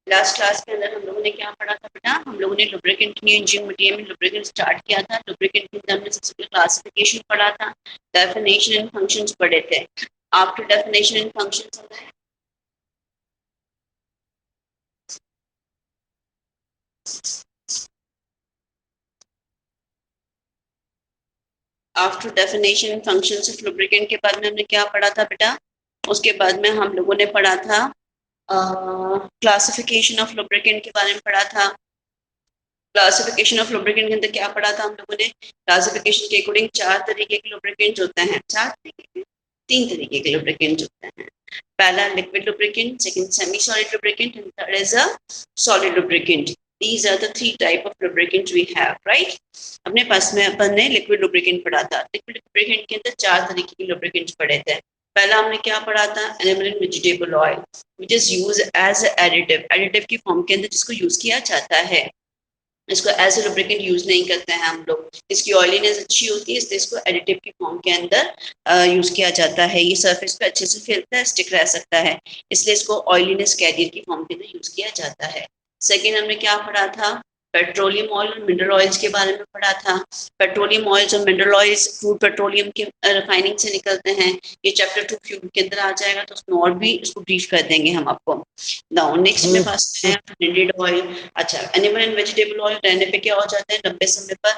Last class के अंदर हम लोगों ने क्या पढ़ा था बेटा? हम लोगों ने लुब्रिकेंट की इंजीनियरिंग मटेरियल में लुब्रिकेंट स्टार्ट किया था। लुब्रिकेंट के अंदर हमने सबसे पहले क्लासिफिकेशन पढ़ा था, डेफिनेशन एंड फंक्शंस पढ़े थे। After definition and functions after definition and functions of lubricant के बाद में हमने क्या पढ़ा था बेटा? उसके बाद में हम लोगों ने पढ़ा था क्लासिफिकेशन ऑफ लुब्रिकेंट के बारे में पढ़ा था। क्लासिफिकेशन ऑफ लुब्रिकेंट के अंदर क्या पढ़ा था हम लोगों ने? क्लासिफिकेशन के अकॉर्डिंग 4 तरीके के लुब्रिकेंट होते हैं। 4 तरीके के, 3 तरीके के लुब्रिकेंट होते हैं। पहला liquid lubricant, second semi solid lubricant and third is a solid lubricant. These are the 3 type of lubricants we have, right? अपने पास में अपन ने लिक्विड लुब्रिकेंट पढ़ा था। लिक्विड लुब्रिकेंट के अंदर 4 तरीके के लुब्रिकेंट्स पढ़े थे। पहला हमने क्या पढ़ा था? Animal and vegetable oil which is used as additive, additive की फॉर्म के अंदर जिसको यूज किया जाता है। इसको एज ए लुब्रिकेंट यूज नहीं करते हैं हम लोग, इसकी ऑयलीनेस अच्छी होती है, इसलिए इसको एडिटिव की फॉर्म के अंदर यूज किया जाता है। ये सरफेस पे अच्छे से फैलता है, स्टिक रह सकता है, इसलिए इसको ऑयलीनेस कैरियर की फॉर्म के अंदर यूज किया जाता है। सेकेंड हमने क्या पढ़ा था? पेट्रोलियम ऑयल और मिनरल ऑयल्स के बारे में पढ़ा था। पेट्रोलियम ऑयल्स और मिनरल ऑयल्स क्रूड पेट्रोलियम के रिफाइनिंग से निकलते हैं। ये चैप्टर 2 फ्यूल के अंदर आ जाएगा, तो उसमें और भी इसको ब्रीफ कर देंगे हम आपको। नाउ नेक्स्ट में पास है ब्लेंडेड ऑयल। अच्छा, एनिमल एंड वेजिटेबल ऑयल रहने पे क्या हो जाते हैं? लंबे समय पर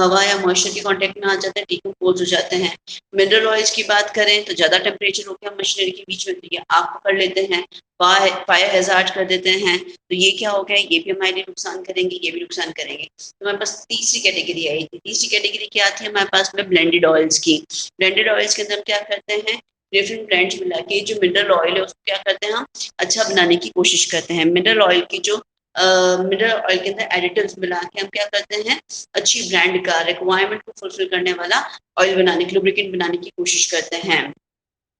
हवा या मॉइस्चर के कांटेक्ट में आ जाते हैं, डिकम्पोज हो जाते हैं। मिनरल ऑयल्स की बात करें तो ज्यादा टेम्परेचर हो गया मशीनरी के बीच में तो ये आग पकड़ लेते हैं, फायर हैजार्ड कर देते हैं, तो ये क्या हो गया? ये भी हमारे लिए नुकसान करेंगे, ये भी नुकसान करेंगे। तो हमारे पास तीसरी कैटेगरी आई थी। तीसरी कैटेगरी क्या थी हमारे पास में? ब्लेंडेड ऑयल्स की। ब्लेंडेड ऑयल्स के अंदर हम क्या करते हैं? डिफरेंट ब्लेंड्स मिला के जो मिनरल ऑयल है उसको क्या करते हैं हम अच्छा बनाने की कोशिश करते हैं। मिनरल ऑयल की जो मिनरल ऑयल के अंदर एडिटिव्स मिला के हम क्या करते हैं? अच्छी ब्रांड का रिक्वायरमेंट को फुलफिल करने वाला ऑयल बनाने की, लुब्रिकेंट बनाने की कोशिश करते हैं।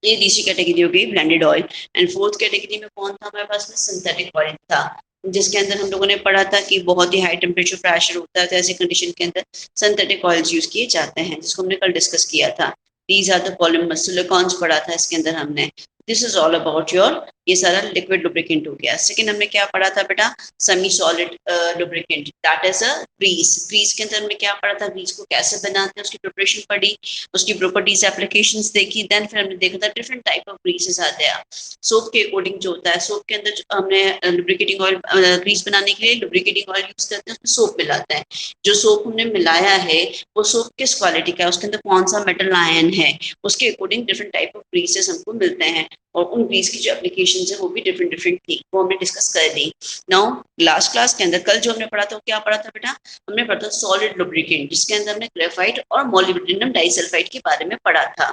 ये तीसरी कैटेगरी हो गई blended oil. And fourth category में कौन था हमारे पास में? सिंथेटिक ऑयल था, जिसके अंदर हम लोगों ने पढ़ा था कि बहुत ही हाई टेम्परेचर प्रेशर होता है, तो ऐसे कंडीशन के अंदर सिंथेटिक ऑयल्स यूज किए जाते हैं, जिसको हमने कल डिस्कस किया था। These are the polymers, silicones पढ़ा था इसके अंदर हमने। This is all about your, ये सारा लिक्विड लुब्रिकेंट हो गया। सेकंड हमने क्या पढ़ा था बेटा? Semi solid lubricant, that is a grease. Grease के अंदर हमने क्या पढ़ा था? ग्रीस को कैसे बनाते हैं उसकी प्रिपरेशन पढ़ी, उसकी प्रॉपर्टीज एप्लीकेशंस देखी। देन फिर हमने देखा था डिफरेंट टाइप ऑफ ग्रीसेस आते हैं। सोप के अकॉर्डिंग जो होता है, सोप के अंदर हमने लुब्रिकेटिंग ऑयल, ग्रीस बनाने के लिए लुब्रिकेटिंग ऑयल यूज करते हैं, उसमें सोप मिलाते हैं। जो सोप हमने मिलाया है वो सोप किस क्वालिटी का है, उसके अंदर कौन सा मेटल आयन है, उसके अकॉर्डिंग डिफरेंट टाइप ऑफ ग्रीसेस हमको मिलते हैं। और उन ग्रीस की जो एप्लीकेशन है वो भी डिफरेंट डिफरेंट थी, वो हमने डिस्कस कर दी। नाउ लास्ट क्लास के अंदर कल जो हमने पढ़ा था वो क्या पढ़ा था बेटा? हमने पढ़ा था सॉलिड लुब्रिकेंट, जिसके अंदर हमने ग्रेफाइट और मोलिब्डेनम डाइसल्फाइड के बारे में पढ़ा था।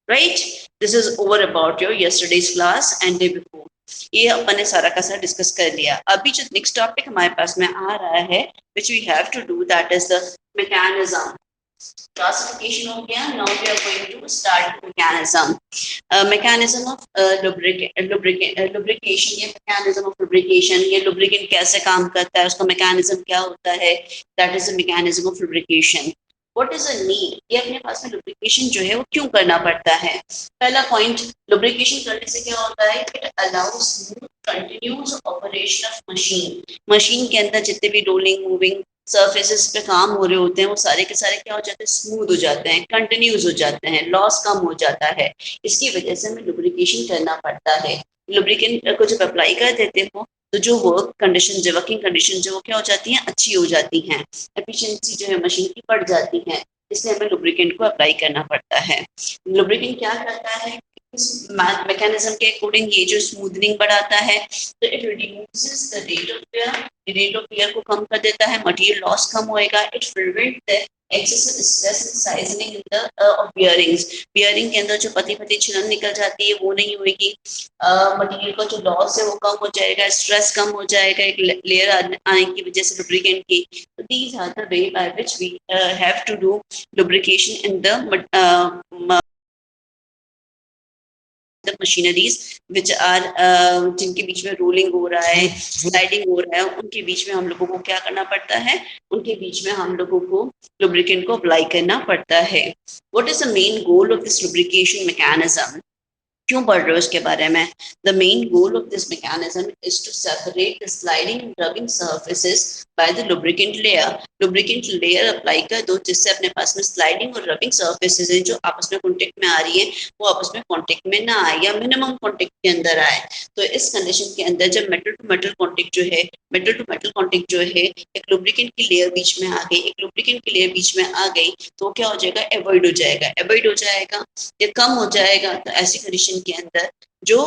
Right, this is over about your yesterday's class and day before. ये अपन ने सारा का सारा डिस्कस कर लिया। अभी जो नेक्स्ट टॉपिक हमारे पास में आ रहा है which we have to do, that is the mechanism. Classification हो गया, now we are going to start mechanism. Mechanism of lubrication, ये mechanism of lubrication, ये lubricant कैसे काम करता है, उसका mechanism क्या होता है, that is the mechanism of lubrication. What is a need? ये अपने पास में lubrication जो है वो क्यों करना पड़ता है? पहला पॉइंट, lubrication करने से क्या होता है? It allows smooth continuous operation of machine. Machine के अंदर जितने भी रोलिंग मूविंग सर्फेसेस पे काम हो रहे होते हैं वो सारे के सारे क्या हो जाते हैं? स्मूथ हो जाते हैं, कंटिन्यूस हो जाते हैं, लॉस कम हो जाता है। इसकी वजह से हमें लुब्रिकेशन करना पड़ता है। लुब्रिकेंट को जब अप्लाई कर देते हो तो जो वर्क कंडीशन, जो वर्किंग कंडीशन जो क्या हो जाती हैं? अच्छी हो जाती हैं, एफिशिएंसी जो है मशीन की बढ़ जाती है, इसलिए हमें लुब्रिकेंट को अप्लाई करना पड़ता है। लुब्रिकेंट क्या करता है? मैकेनिज्म के अकॉर्डिंग ये जो स्मूथनिंग बढ़ाता है, तो it reduces the rate of wear, rate of wear को कम कर देता है, मटेरियल लॉस कम होएगा। It prevent the excessive stress and seizing in the of bearings, bearing के अंदर जो पतली पतली छिलन निकल जाती है वो नहीं होगी, मटेरियल का जो लॉस है वो कम हो जाएगा, स्ट्रेस कम हो जाएगा एक लेयर आने की वजह से लुब्रिकेंट की। तो these are the way by which we have to do lubrication in the machineries which are, जिनके बीच में रोलिंग हो रहा है, स्लाइडिंग हो रहा है, उनके बीच में हम लोगों को क्या करना पड़ता है? उनके बीच में हम लोगों को लुब्रिकेंट को अप्लाई करना पड़ता है। What is the main goal of this lubrication mechanism? क्यों पढ़ रहे हो इसके बारे में? The main goal of this mechanism is to separate the sliding rubbing surfaces by the lubricant layer. Lubricant layer apply कर दो जिससे अपने पास में स्लाइडिंग और रबिंग सर्फेसेस हैं जो आपस में कॉन्टेक्ट में आ रही है वो आपस में कॉन्टेक्ट में ना आए या मिनिमम कॉन्टेक्ट के अंदर आए। तो इस कंडीशन के अंदर जब मेटल टू मेटल कॉन्टेक्ट जो है, मेटल टू मेटल कॉन्टेक्ट जो है एक लुब्रिकेंट की लेयर बीच में आ गई, एक लुब्रिकेंट की लेयर बीच में आ गई तो क्या हो जाएगा? एवॉइड हो जाएगा, एवॉइड हो जाएगा या कम हो जाएगा। तो ऐसी कंडीशन के अंदर जो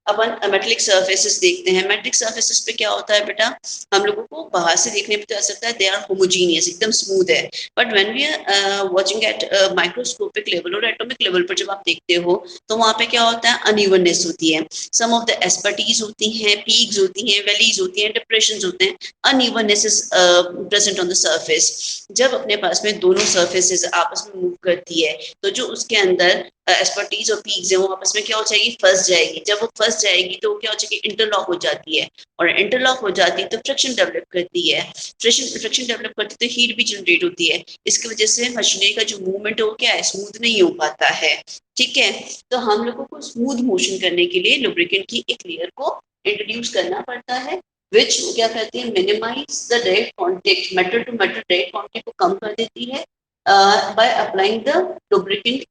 अपन मेटेलिक सर्फेसेस देखते हैं, मेटेलिक सर्फेसेस पे क्या होता है बेटा, हम लोगों को बाहर से देखने पे तो ऐसा लगता है दे आर होमोजीनियस, एकदम स्मूथ है, but when we are watching at microscopic level और एटॉमिक लेवल पर जब आप देखते हो तो वहां पे क्या होता है? अनइवननेस होती है, सम ऑफ द एस्पर्टीज होती हैं, पीक्स होती हैं, वैलीज होती हैं, डिप्रेशंस होते हैं, unevenness is present on the surface. जब अपने पास में दोनों सर्फेसेस आपस में मूव करती है तो जो उसके अंदर एक्सपर्टीज और पीक्स है वो आपस में क्या हो जाएगी? फंस जाएगी। जब वो फंस जाएगी तो क्या हो जाएगी? इंटरलॉक हो जाती है, और इंटरलॉक हो जाती है तो फ्रिक्शन डेवलप करती है, फ्रिक्शन डेवलप करती है तो हीट भी जनरेट होती है। इसकी वजह से मशीनरी का जो मूवमेंट है वो क्या है? स्मूथ नहीं हो पाता है। ठीक है, तो हम लोगों को स्मूथ मोशन करने के लिए लुब्रिकेंट की एक लेयर को इंट्रोड्यूस करना पड़ता है विच क्या कहते हैं? Minimise the direct contact, metal to metal direct contact को कम कर देती है बाय अप्लाइंग द लुब्रिकेंट।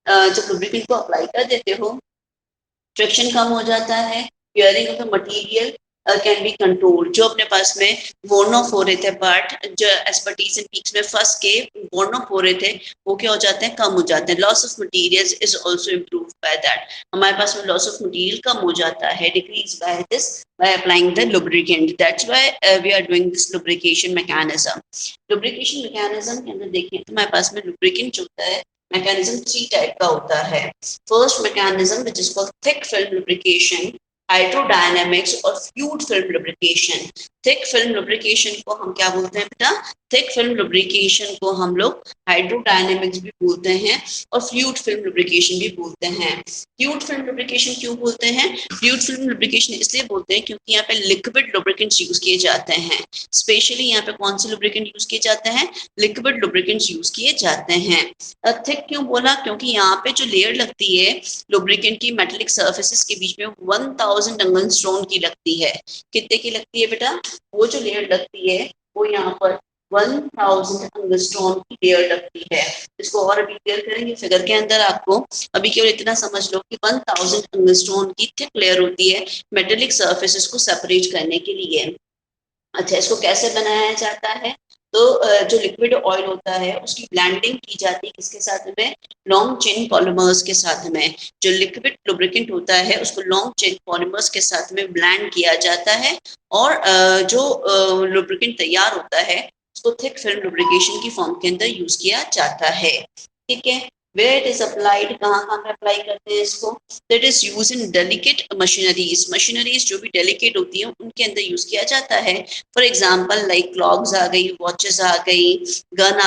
जब लुब्रिकेंट को अप्लाई कर देते हो फ्रिक्शन कम हो जाता है, wearing of the material can be control. जो अपने पास में बोर्न ऑफ हो रहे थे पार्ट जो एस्पर्टीज एंड पीक्स में फंस के बोर्न ऑफ हो रहे थे वो क्या हो जाते हैं? कम हो जाते हैं। Loss of materials is also improve by that. हमारे पास में लॉस ऑफ मटेरियल कम हो जाता है, decrease by this by applying the lubricant. That's why we are doing this lubrication mechanism. Lubrication mechanism के अंदर देखें तो हमारे पास में lubricant जो होता है मैकेनिज्म 3 टाइप का होता है। First mechanism which is called thick film lubrication, hydrodynamics और fluid film lubrication. Thick film lubrication को हम क्या बोलते हैं बेटा? थिक फिल्म लुब्रिकेशन को हम लोग हाइड्रोडायनेमिक्स भी बोलते हैं और फ्लूइड फिल्म लुब्रिकेशन भी बोलते हैं। फ्लूइड फिल्म लुब्रिकेशन क्यों बोलते हैं? फ्लूइड फिल्म लुब्रिकेशन इसलिए बोलते हैं क्योंकि यहाँ पे लिक्विड लुब्रिकेंट्स यूज किए जाते हैं। स्पेशली यहाँ पे कौन से लुब्रिकेंट यूज किए जाते हैं? लिक्विड लुब्रिकेंट्स यूज किए जाते हैं। थिक क्यों बोला? क्योंकि यहाँ पे जो लेयर लगती है लुब्रिकेंट की मेटेलिक सर्फेसिस के बीच में 1000 टंगस्टोन की लगती है। कितने की लगती है बेटा? वो जो लेयर लगती है वो यहाँ पर 1000 टंगस्टोन की लेयर लगती है। इसको और अभी क्लियर करेंगे फिगर के अंदर। आपको अभी केवल इतना समझ लो कि 1000 टंगस्टोन की थिक लेयर होती है मेटेलिक सर्फेसिस को सेपरेट करने के लिए। अच्छा, इसको कैसे बनाया जाता है? तो जो लिक्विड ऑयल होता है उसकी ब्लेंडिंग की जाती है किसके साथ में? लॉन्ग चेन पॉलीमर्स के साथ में। जो लिक्विड लुब्रिकेंट होता है उसको लॉन्ग चेन पॉलीमर्स के साथ में ब्लेंड किया जाता है और जो लुब्रिकेंट तैयार होता है उसको थिक फिल्म लुब्रिकेशन की फॉर्म के अंदर यूज किया जाता है। ठीक है, where it is applied, कहाँ कहाँ पे अप्लाई करते हैं इसको? that is used in delicate machineries, machineries जो भी डेलिकेट होती है उनके अंदर यूज किया जाता है। फॉर एग्जाम्पल लाइक क्लॉक्स आ गई, वॉचेस आ गई, गन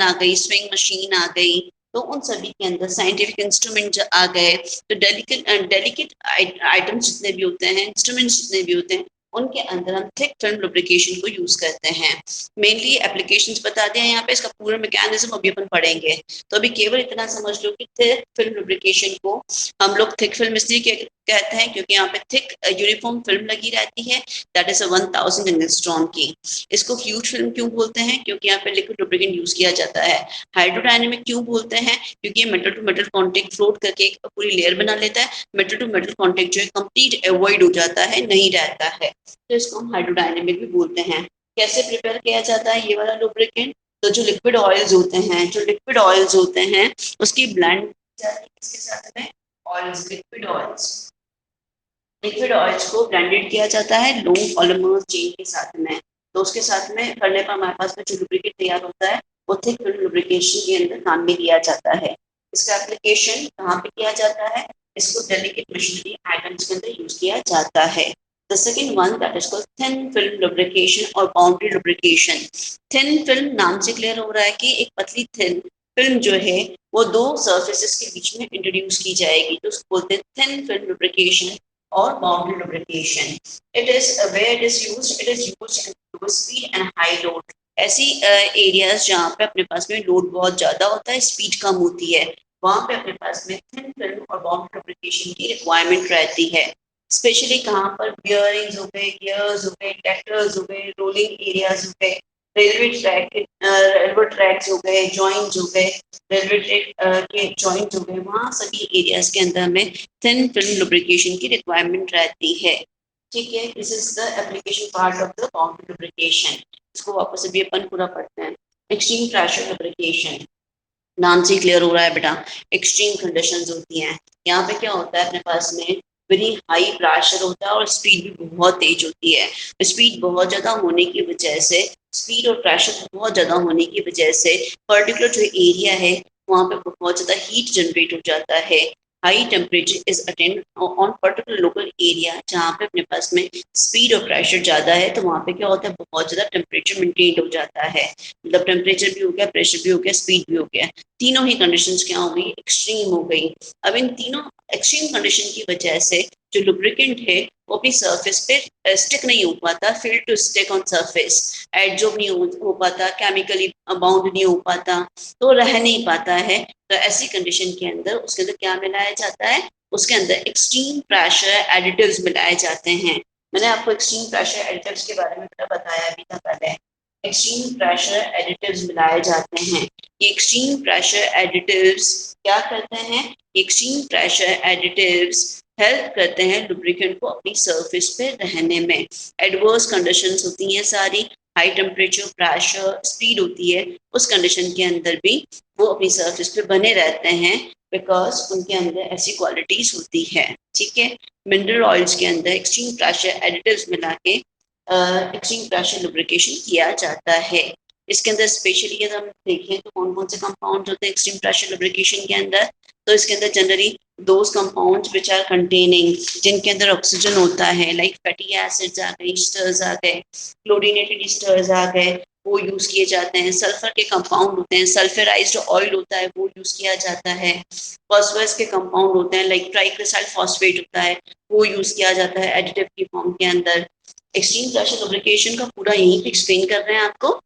आ गई, स्विंग मशीन आ गई, तो उन सभी के अंदर साइंटिफिक इंस्ट्रूमेंट आ गए। तो डेलिकेट आइटम्स जितने भी होते हैं, इंस्ट्रूमेंट्स जितने भी होते हैं उनके अंदर हम थिक फिल्म लुब्रिकेशन को यूज करते हैं। मेनली एप्लीकेशंस बता दें यहाँ पे, इसका पूरा मैकेनिज्म अभी अपन पढ़ेंगे। तो अभी केवल इतना समझ लो कि थिक फिल्म लुब्रिकेशन को हम लोग थिक फिल्म इसलिए कहते हैं क्योंकि यहाँ पे थिक यूनिफॉर्म फिल्म लगी रहती है, दैट इज 1000 एंगस्ट्रॉम की। इसको फ्लूइड फिल्म क्यों बोलते हैं? क्योंकि यहाँ पे लिक्विड लुब्रिकेंट यूज किया जाता है। हाइड्रोडायनेमिक क्यों बोलते हैं? क्योंकि ये metal to metal contact float करके एक पूरी लेयर बना लेता है। मेटल टू मेटल कॉन्टेक्ट जो है कंप्लीट अवॉइड हो जाता है, नहीं रहता है, तो इसको हम हाइड्रोडायनेमिक भी बोलते हैं। कैसे प्रिपेयर किया जाता है ये वाला लुब्रिकेंट? तो जो लिक्विड ऑयल्स होते हैं उसकी ब्लेंड इसके साथ में ऑयल्स, लिक्विड ऑयल्स को ब्लेंडेड किया जाता है लॉन्ग पॉलीमर चेन के साथ में। तो उसके साथ में करने पर हमारे पास में जो लुब्रिकेंट तैयार होता है वो थिक फिल्म लुब्रिकेशन के अंदर काम में लिया जाता है। इसका एप्लीकेशन कहाँ पे किया जाता है? इसको डेलिकेट मशीनरी आइटम्स के अंदर यूज किया जाता है। The second one that is called thin film lubrication और boundary lubrication. Thin film नाम से क्लियर हो रहा है कि एक पतली thin फिल्म जो है वो दो सर्फेसेस के बीच में इंट्रोड्यूस की जाएगी, तो उसको बोलते हैं थिन फिल्म लुब्रिकेशन और boundary lubrication. It is where it is used, it is used in low speed and high load. ऐसी एरियाज जहाँ पे अपने पास में लोड बहुत ज्यादा होता है, स्पीड कम होती है, वहां पे अपने पास में थिन फिल्म और बाउंड लुब्रिकेशन की रिक्वायरमेंट रहती है। स्पेशली कहाँ पर बियरिंग्स हो गए, गियर्स हो गए, ट्रैक्टर्स हो गए, रोलिंग एरियाज हो गए, रेलवे ट्रैक्स हो गए, जॉइंट्स हो गए, रेलवे ट्रैक के जॉइंट्स हो गए, वहाँ सभी एरियाज के अंदर में थिन फिल्म लुब्रिकेशन की रिक्वायरमेंट रहती है। ठीक है, this is the application part of the bound lubrication. इसको वापस अभी अपन पूरा पढ़ते हैं। एक्सट्रीम प्रेशर लुब्रिकेशन, नाम से क्लियर हो रहा है बेटा, एक्सट्रीम कंडीशंस होती हैं। यहाँ पे क्या होता है अपने पास में, वेरी हाई प्रेशर होता है और स्पीड भी बहुत तेज होती है। स्पीड बहुत ज्यादा होने की वजह से, स्पीड और प्रेशर बहुत ज्यादा होने की वजह से पर्टिकुलर जो एरिया है वहाँ पे बहुत ज्यादा हीट जनरेट हो जाता है। High temperature is attend on particular local area, जहाँ पे अपने पास में स्पीड और प्रेशर ज्यादा है तो वहाँ पे क्या होता है, बहुत ज्यादा टेम्परेचर मेंटेन हो जाता है। मतलब टेम्परेचर भी हो गया, प्रेशर भी हो गया, स्पीड भी हो गया, तीनों ही कंडीशंस क्या हो गई, एक्सट्रीम हो गई। अब इन तीनों एक्सट्रीम कंडीशन की वजह से जो लुब्रिकेंट है वो भी सरफेस पे स्टिक नहीं हो पाता, fail to stick on surface, adsorb नहीं हो पाता, केमिकली बाउंड नहीं हो पाता, तो रह नहीं पाता है। तो ऐसी कंडीशन के अंदर उसके अंदर क्या मिलाया जाता है, उसके अंदर एक्सट्रीम प्रेशर एडिटिव्स मिलाए जाते हैं। मैंने आपको एक्सट्रीम प्रेशर एडिटिव्स के बारे में बताया अभी था पहले। एक्सट्रीम प्रेशर एडिटिव्स मिलाए जाते हैं। ये एक्सट्रीम प्रेशर एडिटिव्स क्या करते हैं, एक्सट्रीम प्रेशर एडिटिव्स हेल्प करते हैं लुब्रिकेंट को अपनी सरफेस पे रहने में। एडवर्स कंडीशंस होती हैं सारी, हाई टेम्परेचर, प्रेशर, स्पीड होती है, उस कंडीशन के अंदर भी वो अपनी सरफेस पे बने रहते हैं बिकॉज उनके अंदर ऐसी क्वालिटीज होती है। ठीक है, मिनरल ऑयल्स के अंदर एक्सट्रीम प्रेशर एडिटिव्स मिला के एक्सट्रीम प्रेशर लुब्रिकेशन किया जाता है। इसके अंदर स्पेशली अगर हम देखें तो कौन कौन से कंपाउंड होते हैं एक्सट्रीम प्रेशर लुब्रिकेशन के अंदर, तो इसके अंदर generally those compounds which are containing, जिनके अंदर ऑक्सीजन होता है, लाइक फैटी एसिड्स आ गए, ईस्टर्स आ गए, क्लोरीनेटेड ईस्टर्स आ गए, वो यूज किए जाते हैं। सल्फर के कंपाउंड होते हैं, सल्फराइज्ड ऑयल होता है वो यूज किया जाता है। फॉस्फोरस के कंपाउंड होते हैं लाइक ट्राइक्रिसाइल फॉस्फेट होता है, वो यूज किया जाता है एडिटिव की फॉर्म के अंदर। एक्सट्रीम प्रेशर लुब्रिकेशन का पूरा यहीं पे एक्सप्लेन कर रहे हैं आपको।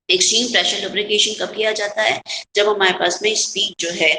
एक्सट्रीम प्रेशर लुब्रिकेशन कब किया जाता है, जब हमारे पास में स्पीड जो है,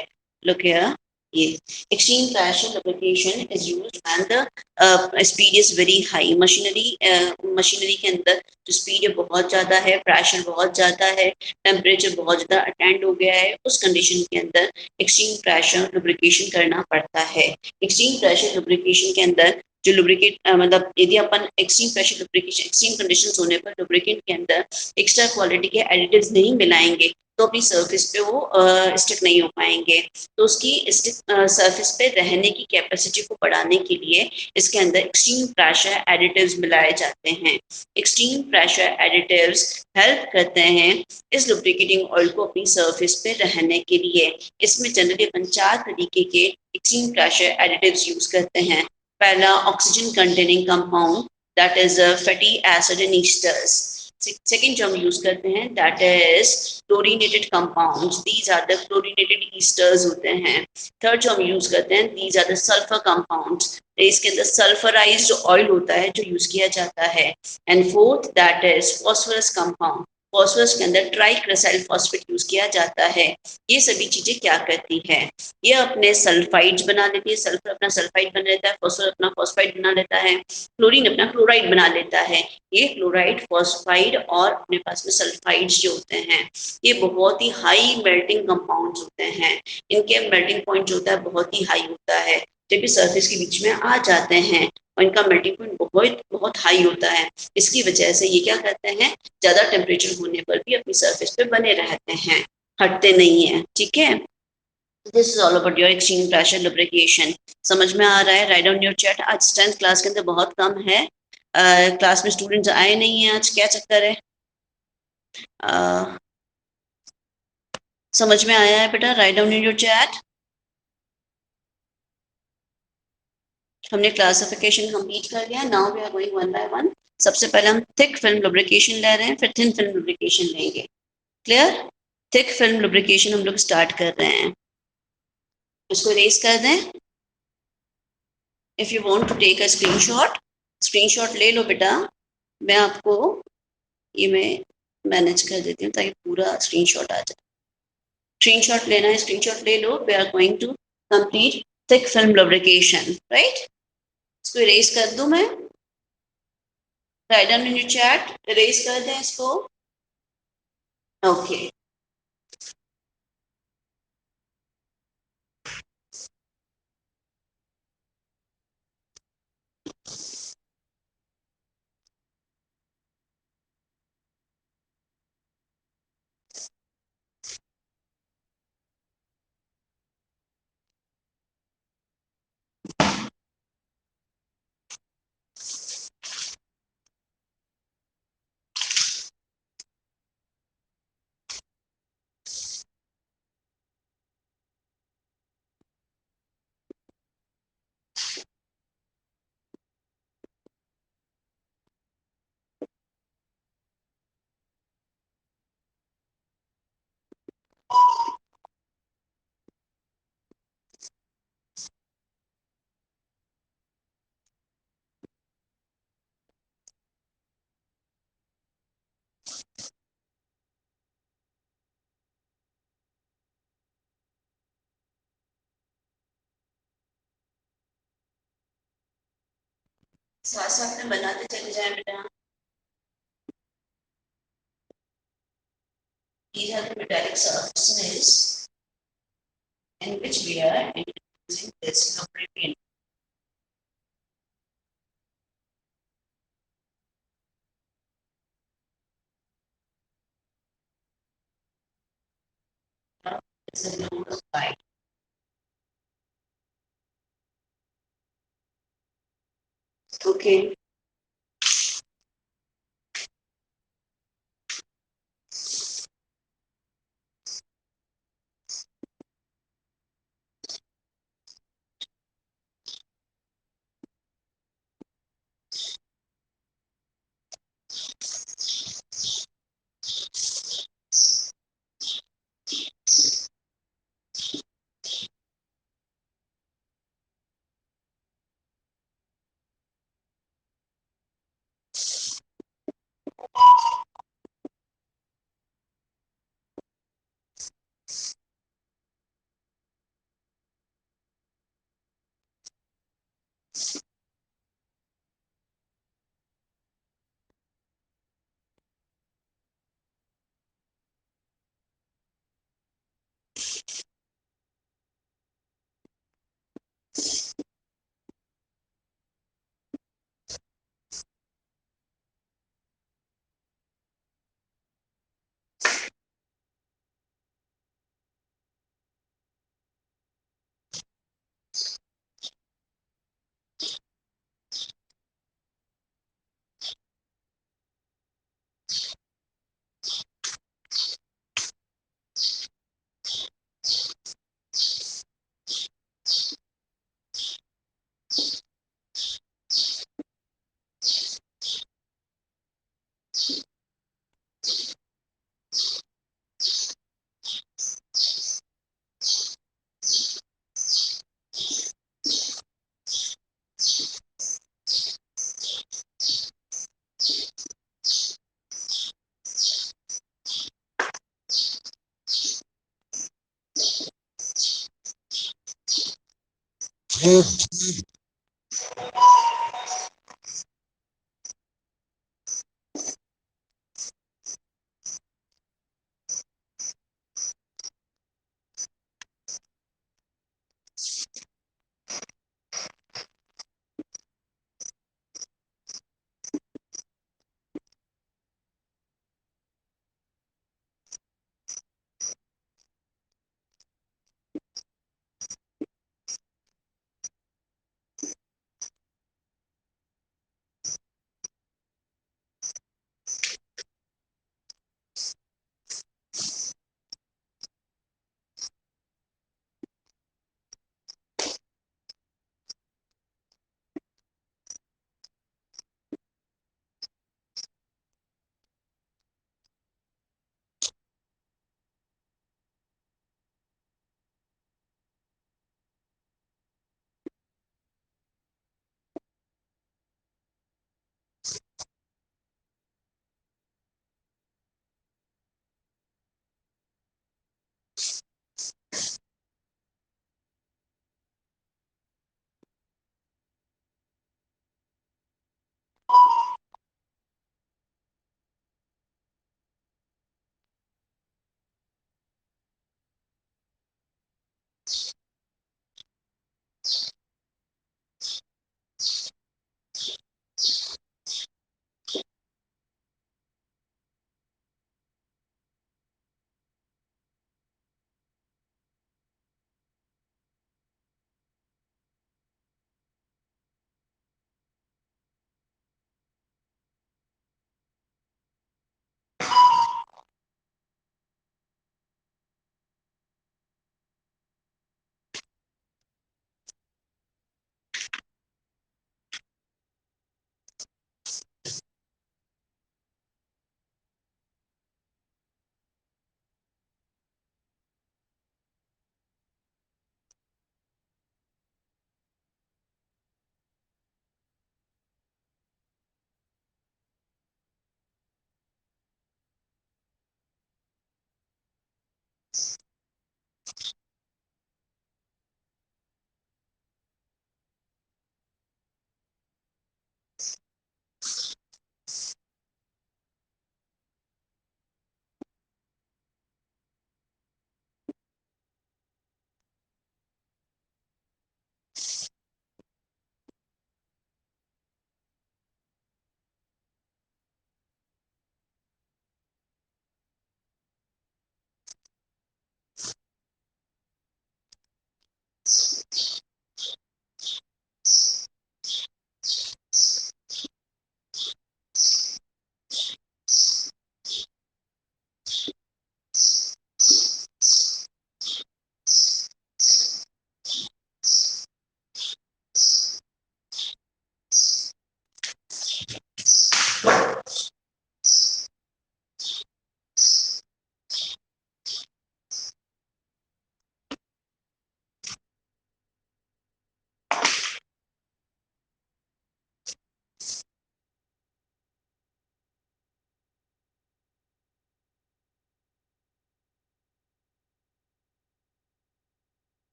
लुक हियर, ये extreme pressure lubrication is used when the speed is very high. Machinery के अंदर जो स्पीड है बहुत ज्यादा है, प्रेशर बहुत ज्यादा है, टेम्परेचर बहुत ज्यादा अटेंड हो गया है, उस कंडीशन के अंदर एक्सट्रीम प्रेशर लुब्रिकेशन करना पड़ता है। एक्सट्रीम प्रेशर लुब्रिकेशन के अंदर जो लुब्रिकेट मतलब यदि अपन extreme pressure lubrication, extreme conditions होने पर लुब्रिकेंट के अंदर एक्स्ट्रा क्वालिटी के एडिटिव्स नहीं मिलाएंगे तो अपनी सरफेस पे वो स्टिक नहीं हो पाएंगे। तो उसकी स्टिक सरफेस पे रहने की कैपेसिटी को बढ़ाने के लिए इसके अंदर एक्सट्रीम प्रेशर एडिटिव्स मिलाए जाते हैं। एक्सट्रीम प्रेशर एडिटिव्स हेल्प करते हैं इस लुब्रिकेटिंग ऑयल को अपनी सरफेस पे रहने के लिए। इसमें जनरली अपन 4 तरीके के एक्सट्रीम प्रेशर एडिटिव्स यूज करते हैं। पहला oxygen containing compound, that is fatty acid and esters. Second जो हम यूज करते हैं that is chlorinated compounds, these are the chlorinated esters होते हैं। थर्ड जो हम यूज करते हैं, these are the sulphur compounds, इसके अंदर सल्फराइज्ड ऑयल होता है जो यूज किया जाता है। And fourth that is phosphorus compound, phosphorus के अंदर ट्राइक्रिसाइल फॉस्फेट यूज किया जाता है। ये सभी चीजें क्या करती है, ये अपने सल्फाइड्स बना लेती है, सल्फर अपना सल्फाइड बना लेता है, फॉस्फोरस अपना फॉस्फाइड बना लेता है, क्लोरीन अपना क्लोराइड बना लेता है। ये क्लोराइड, फॉस्फाइड और अपने पास में सल्फाइड्स जो होते हैं ये बहुत ही हाई मेल्टिंग कंपाउंड्स होते हैं। इनके मेल्टिंग पॉइंट जो होता है बहुत ही हाई होता है, जब भी सरफेस के बीच में आ जाते हैं और इनका मेल्टिंग पॉइंट बहुत बहुत हाई होता है। इसकी वजह से ये क्या करते हैं, ज्यादा टेम्परेचर होने पर भी अपनी सरफेस पे बने रहते हैं, हटते नहीं है। ठीक है, this is all about your extreme pressure lubrication. समझ में आ रहा है? Write down your chat. आज 10th क्लास के अंदर बहुत कम है, क्लास में स्टूडेंट्स आए नहीं है आज, क्या चक्कर है? समझ में आया है बेटा? Write down in your chat. हमने क्लासिफिकेशन कंप्लीट कर लिया, now we are going one by one. सबसे पहले हम थिक फिल्म लुब्रिकेशन ले रहे हैं, फिर थिन फिल्म लुब्रिकेशन लेंगे। क्लियर? थिक फिल्म लुब्रिकेशन हम लोग स्टार्ट कर रहे हैं, इसको रेस कर दें। If you want to take a screenshot ले लो बेटा। मैं आपको ये मैं मैनेज कर देती हूँ ताकि पूरा स्क्रीनशॉट आ जाए। स्क्रीनशॉट लेना है, स्क्रीनशॉट ले लो. We are going to complete thick film lubrication, right? इसको इरेज कर दूं मैं? Write down in your chat, erase कर दें इसको. ओके. साथ साथ में बनाते चले जाएं बेटा. These are the metallic surfaces in which we are introducing this lubricant. This is a load of light. Okay.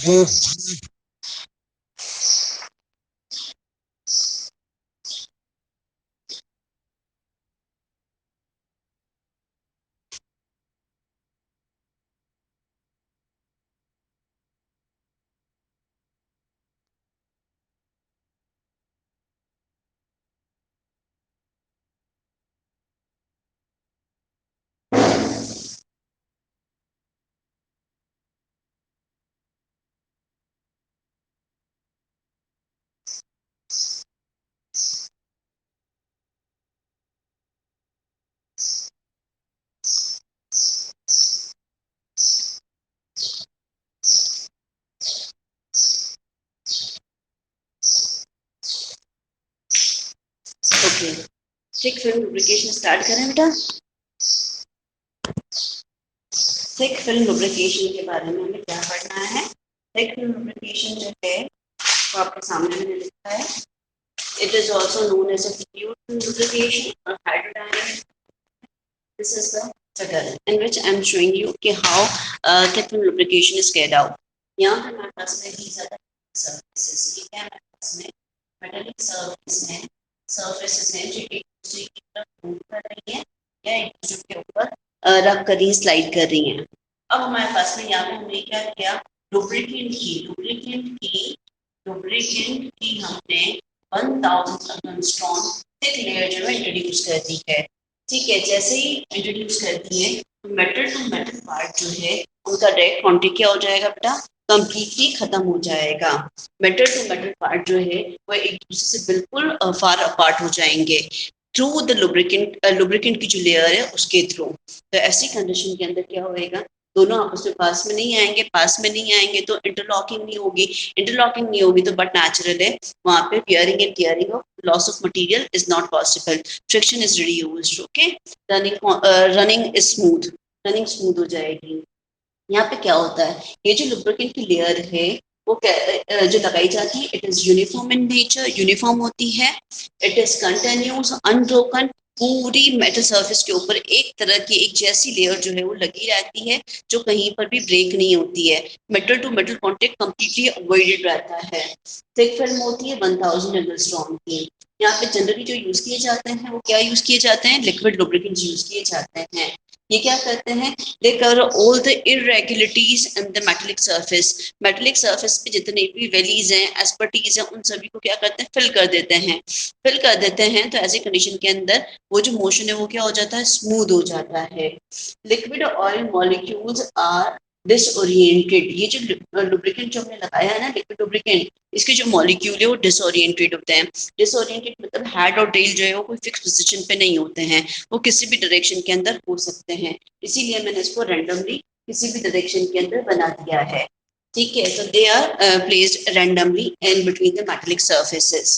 Okay, thick film lubrication start करें बेटा। थिक फिल्म लुब्रिकेशन के बारे में हमें क्या पढ़ना है। थिक फिल्म लुब्रिकेशन जो है वो आपके सामने मैंने लिखा है। It is also known as a fluid film lubrication और hydrodynamic. This is the figure in which I am showing you कि how thick film lubrication is carried out। यहाँ पे हमारे पास में these are the surfaces। ये क्या है हमारे पास में मेटालिक सर्फेसेस हैं जो एक दूसरे की तरफ मूव कर रही हैं या एक दूसरे के ऊपर रब कर रही हैं, स्लाइड कर रही हैं। अब हमारे पास में यहाँ पे हमने क्या किया, लुब्रिकेंट की हमने 1000 एंगस्ट्रॉम थिक लेयर जो है इंट्रोड्यूस कर दी है। ठीक है, जैसे ही इंट्रोड्यूस करती है तो मेटल टू मेटल पार्ट जो है उनका डायरेक्ट कांटेक्ट क्या हो जाएगा बेटा, कंप्लीटली खत्म हो जाएगा। मेटल टू मेटल पार्ट जो है वो एक दूसरे से बिल्कुल फार अपार्ट हो जाएंगे थ्रू द लुब्रिकेंट की जो लेयर है उसके थ्रू। तो ऐसी कंडीशन के अंदर क्या होएगा, दोनों आपस में पास में नहीं आएंगे तो इंटरलॉकिंग नहीं होगी तो बट नेचुरल है वहां पे wearing and tearing of loss of material is not possible, friction is reduced. Okay, running smooth हो जाएगी। यहाँ पे क्या होता है, ये जो लुब्रिकेंट की लेयर है वो जो लगाई जाती है, it is uniform in nature, uniform होती है। इट इज कंटिन्यूस अनब्रोकन, पूरी मेटल सरफेस के ऊपर एक तरह की एक जैसी लेयर जो है वो लगी रहती है जो कहीं पर भी ब्रेक नहीं होती है। Metal to metal contact completely avoided रहता है। थिक फिल्म होती है 1000 एंगस्ट्रॉम की। यहाँ पे जनरली जो यूज किए जाते हैं वो क्या यूज किए जाते हैं, लिक्विड लुब्रिकेंट यूज किए जाते हैं। ये क्या करते हैं, they cover all the irregularities in the metallic surface पे जितने भी वैलीज हैं, एस्पर्टीज हैं, उन सभी को क्या करते हैं, फिल कर देते हैं। तो ऐसी कंडीशन के अंदर वो जो मोशन है वो क्या हो जाता है, स्मूथ हो जाता है। Liquid oil molecules are disoriented. ये जो लुब्रिकेंट जो हमने लगाया है ना, लिक्विड लुब्रिकेंट, इसके जो मॉलिक्यूल है वो डिसओरिएंटेड होते हैं। डिसओरिएंटेड मतलब हेड और टेल जो है वो कोई फिक्स पोजीशन पे नहीं होते हैं, वो किसी भी डायरेक्शन के अंदर हो सकते हैं। इसीलिए मैंने इसको रैंडमली किसी भी डायरेक्शन के अंदर बना दिया है। ठीक है, तो they are placed randomly in between the metallic surfaces.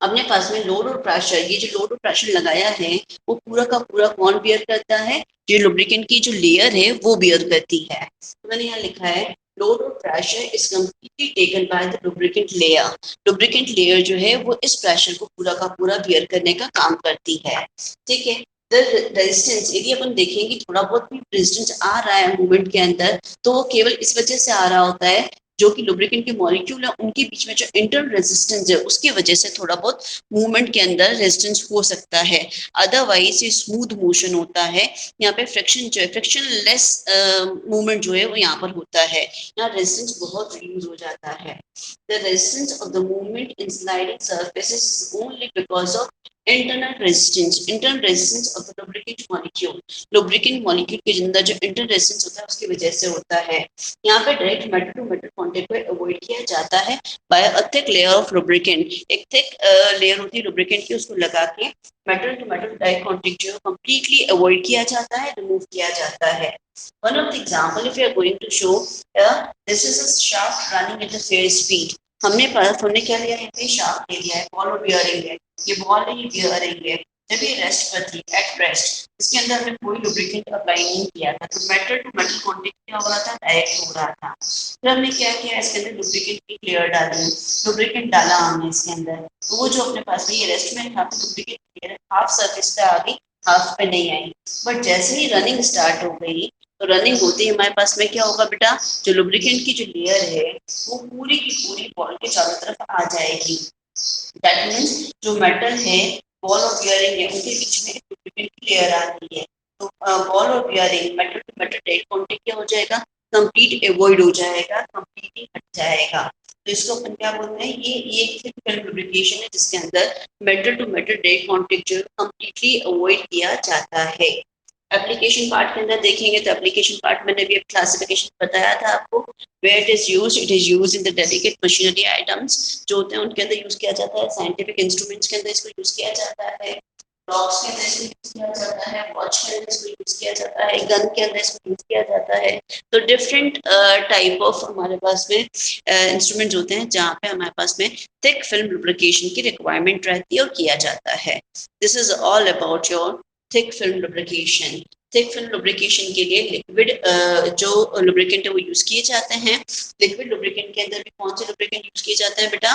अपने पास में लोड और प्रेशर, ये जो लोड और प्रेशर लगाया है वो पूरा का पूरा कौन बियर करता है, जो लुब्रिकेंट की जो लेयर है वो बियर करती है। तो मैंने यहाँ लिखा है लोड और pressure is completely taken by the lubricant layer. Lubricant layer जो है वो इस प्रेशर को पूरा का पूरा बियर करने का काम करती है। ठीक है, द रेजिस्टेंस, यदि अपन देखेंगे थोड़ा बहुत भी रेजिस्टेंस आ रहा है मूवमेंट के अंदर तो वो केवल इस वजह से आ रहा होता है जो कि लुब्रिकेंट के मॉलिक्यूल है उनके बीच में जो इंटरनल रेजिस्टेंस है उसकी वजह से थोड़ा बहुत मूवमेंट के अंदर रेजिस्टेंस हो सकता है। अदरवाइज ये स्मूथ मोशन होता है। यहाँ पे फ्रिक्शन जो है, फ्रिक्शन लेस मूवमेंट जो है वो यहाँ पर होता है। यहाँ रेजिस्टेंस बहुत रिड्यूस हो जाता है। The resistance of the movement in sliding surfaces only because of internal resistance of the lubricant molecule के अंदर जो इंटरनल रेजिस्टेंस होता है उसकी वजह से होता है। यहाँ पे direct metal to metal contact को अवॉइड किया जाता है by a thick layer of lubricant. एक थिक लेयर होती है लुब्रिकेंट की, उसको लगा के metal to metal direct contact जो है कंप्लीटली अवॉइड किया जाता है, रिमूव किया जाता है। One of the example if you are going to show, this is a shaft running at a fair speed. हमने क्या लिया है, शाफ्ट ले लिया है, बॉल और बियरिंग है, ये बॉल है, ये बियरिंग है। जब ये रेस्ट पर थी, एट रेस्ट, इसके अंदर हमने कोई लुब्रिकेंट अप्लाई नहीं किया था तो मेटल टू मेटल कांटेक्ट क्या हो रहा था, डायरेक्ट हो रहा था। फिर हमने क्या किया, इसके अंदर लुब्रिकेंट की लेयर डाली, लुब्रिकेंट डाला हमने इसके अंदर, तो वो जो अपने पास में ये रेस्ट में था तो लुब्रिकेंट लेयर हाफ सरफेस पे आ गई, हाफ पे नहीं आई। बट जैसे ही रनिंग स्टार्ट हो गई तो रनिंग होते ही हमारे पास में क्या होगा बेटा, जो लुब्रिकेंट की जो लेयर है वो पूरी की पूरी बॉल के चारों तरफ आ जाएगी। दैट मीन्स जो मेटल है, बॉल और बियरिंग है, उनके बीच में लुब्रिकेंट की लेयर आ रही है। तो बॉल और bearing, metal to metal direct contact क्या हो जाएगा, कंप्लीट अवॉइड हो जाएगा, कंप्लीटली हट जाएगा। तो इसको अपन क्या बोलते हैं, ये थिक फिल्म लुब्रिकेशन है जिसके अंदर metal to metal direct contact जो कंप्लीटली अवॉइड किया जाता है। एप्लीकेशन पार्ट के अंदर देखेंगे तो एप्लीकेशन पार्ट मैंने भी क्लासिफिकेशन बताया था आपको, where it is use in the delicate machinery items जो होते हैं उनके अंदर यूज किया जाता है, साइंटिफिक इंस्ट्रूमेंट्स के अंदर इसको यूज किया जाता है, क्लॉक्स के अंदर इसको यूज किया जाता है, वॉच के अंदर इसको यूज किया जाता है, गन के अंदर इसको यूज किया जाता है। तो डिफरेंट टाइप ऑफ हमारे पास में इंस्ट्रूमेंट्स होते हैं जहाँ पे हमारे पास में थिक फिल्म लुब्रिकेशन की रिक्वायरमेंट रहती है और किया जाता है। This is all about your thick film lubrication. Thick film lubrication के लिए लिक्विड जो लुब्रिकेंट है वो यूज किए जाते हैं। लिक्विड लुब्रिकेंट के अंदर भी कौन से लुब्रिकेंट यूज किए जाते हैं बेटा,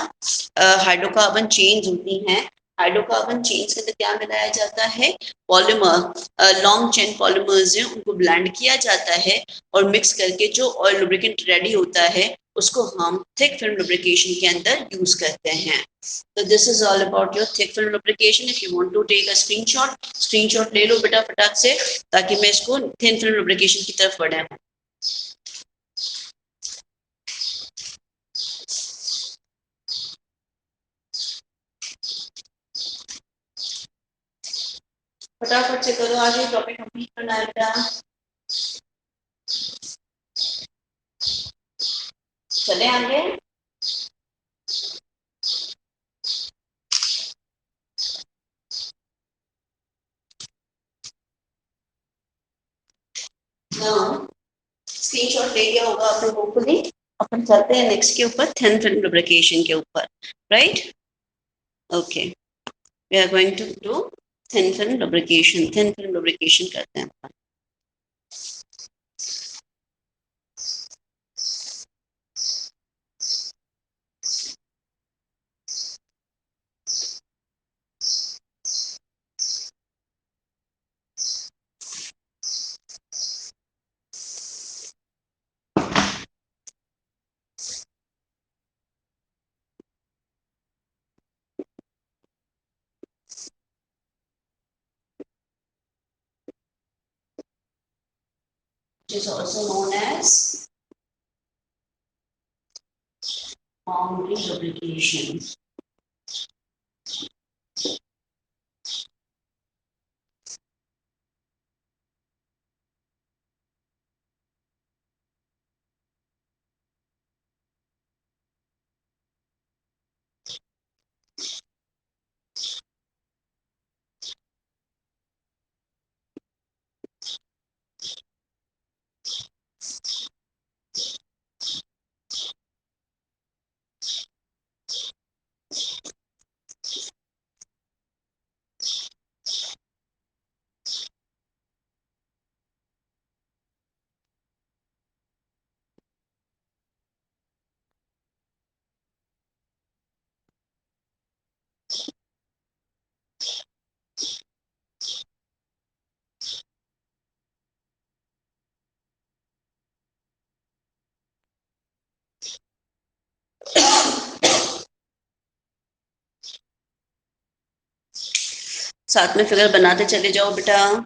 हाइड्रोकार्बन चेन्स होती हैं। हाइड्रोकार्बन चेन्स के अंदर क्या मिलाया जाता है, पॉलीमर, लॉन्ग चेन पॉलीमर्स हैं उनको ब्लेंड किया जाता है और मिक्स करके जो ऑयल लुब्रिकेंट रेडी होता है उसको हम थिक फिल्म लुब्रिकेशन के अंदर यूज करते हैं। So this is all about your thick film lubrication. If you want to take a screenshot ले लो बेटा फटाक से, ताकि मैं इसको thin film lubrication की तरफ बढ़ाऊं। फटाफट से करो, आगे टॉपिक कंप्लीट करना है बेटा। चले आगे। स्क्रीनशॉट ले लिया होगा आपने होपफुली। अपन चलते हैं नेक्स्ट के ऊपर, थिन फिल्म लुब्रिकेशन के ऊपर, right. Okay, we are going to do thin film lubrication. Thin film lubrication करते हैं अपन। Which is also known as boundary lubrication. साथ में फिगर बनाते चले जाओ बेटा।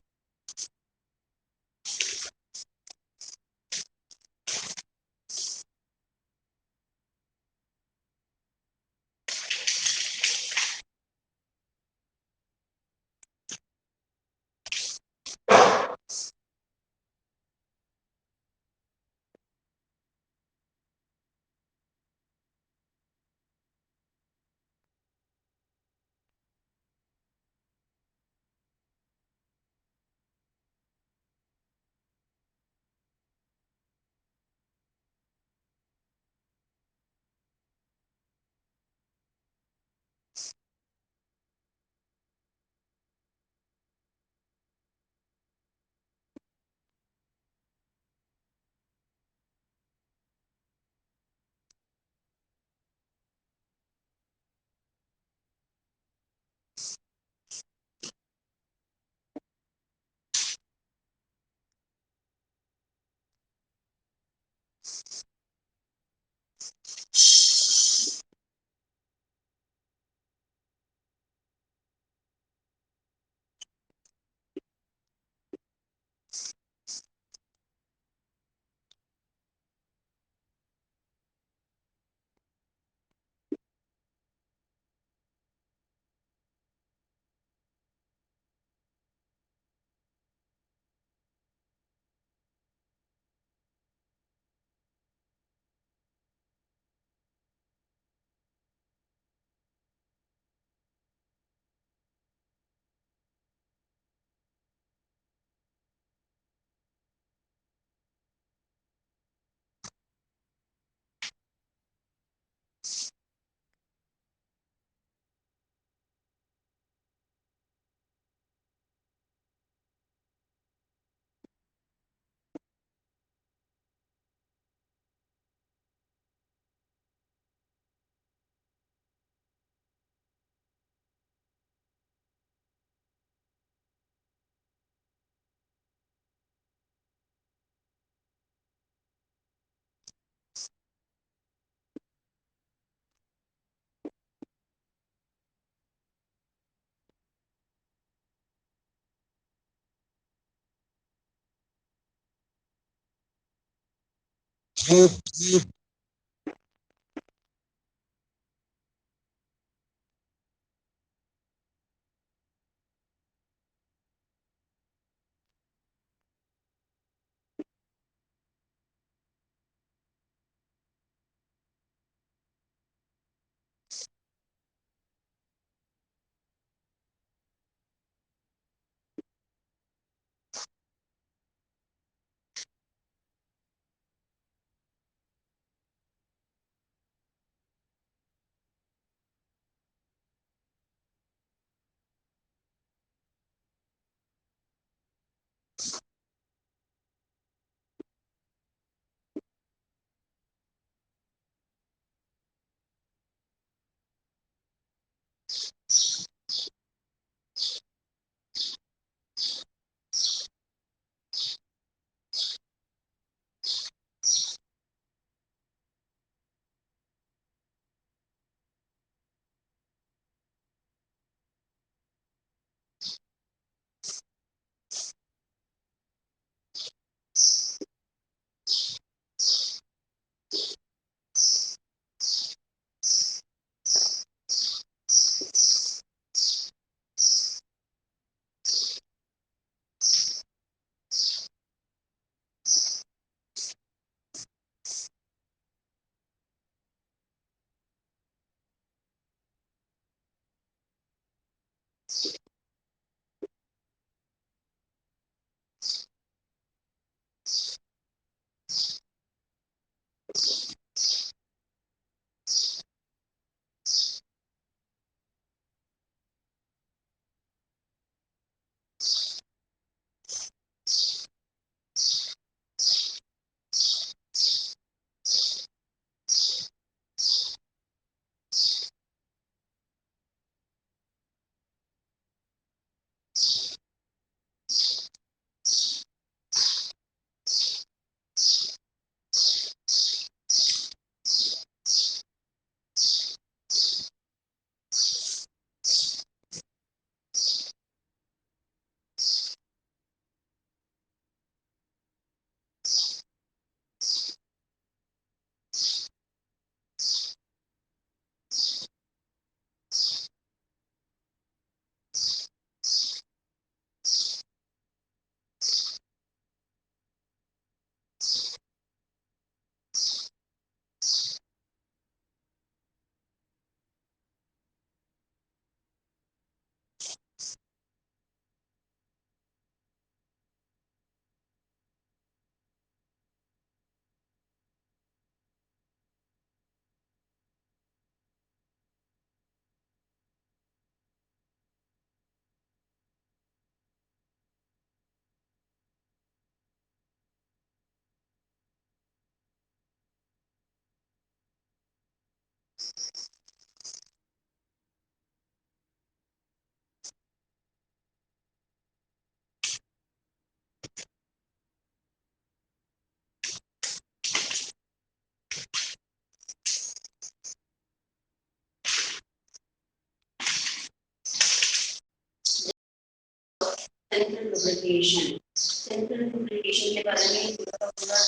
सेंट्रल लुब्रिकेशन, सेंट्रल लुब्रिकेशन के बारे में पूरा था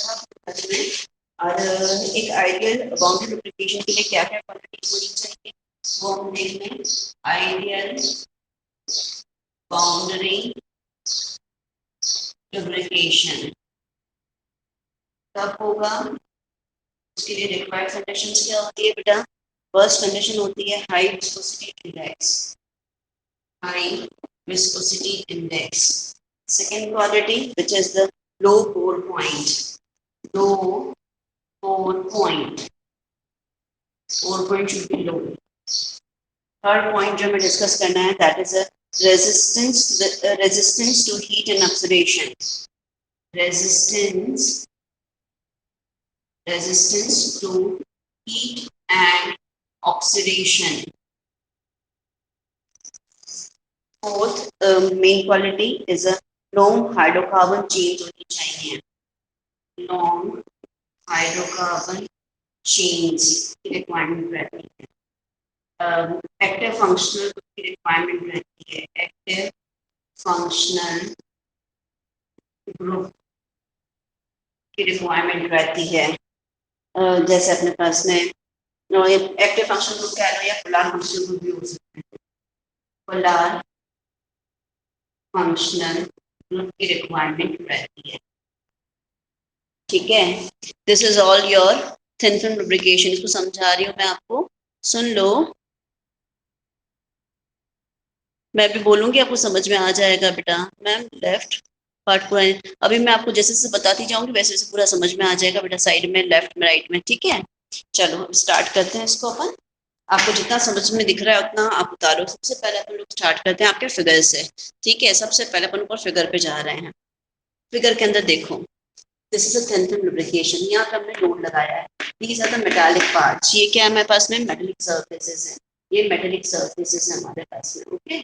आज में। और एक आइडियल बाउंड्री लुब्रिकेशन के लिए क्या क्या क्वांटिटी होनी चाहिए वो हम देख लें। आइडियल बाउंड्री लुब्रिकेशन कब होगा, उसके लिए रिक्वायर्ड कंडीशंस क्या होती है बेटा। फर्स्ट कंडीशन होती है high viscosity index, high viscosity index. Second quality, which is the low pore point. Low pore point. Pore point should be low. Third point जो हमें discuss करना है, that is a resistance to heat and oxidation. Resistance to heat and oxidation. Fourth main quality is a long hydrocarbon chain होनी चाहिए, long hydrocarbon chains की requirement रहती है। Active functional की requirement रहती है, active functional group की requirement रहती है। जैसे अपने पास में एक्टिव फंक्शनल ग्रुप कह लो या पोलर फंक्शनल ग्रुप भी हो सकते हैं। पोलर फंक्शनल ग्रुप की रिक्वायरमेंट रहती है, ठीक है। This is all your thin film lubrication. इसको समझा रही हूँ मैं आपको, सुन लो, मैं भी बोलूंगी आपको समझ में आ जाएगा बेटा। मैम लेफ्ट पार्ट पूरा अभी मैं आपको जैसे जैसे बताती जाऊंगी वैसे वैसे पूरा समझ में आ जाएगा बेटा, साइड में लेफ्ट में राइट में, ठीक है। चलो स्टार्ट करते हैं इसको अपन। आपको जितना समझ में दिख रहा है उतना आप उतारो। सबसे पहले अपन लोग स्टार्ट करते हैं आपके फिगर से, ठीक है। सबसे पहले अपन ऊपर फिगर पे जा रहे हैं। फिगर के अंदर देखो, this is a thin film lubrication. यहाँ पे हमने लोड लगाया है। These are the metallic parts. ये क्या है हमारे पास में, मेटालिक सर्फेसेस है। ये मेटालिक सर्फेसेस है हमारे पास में, ओके।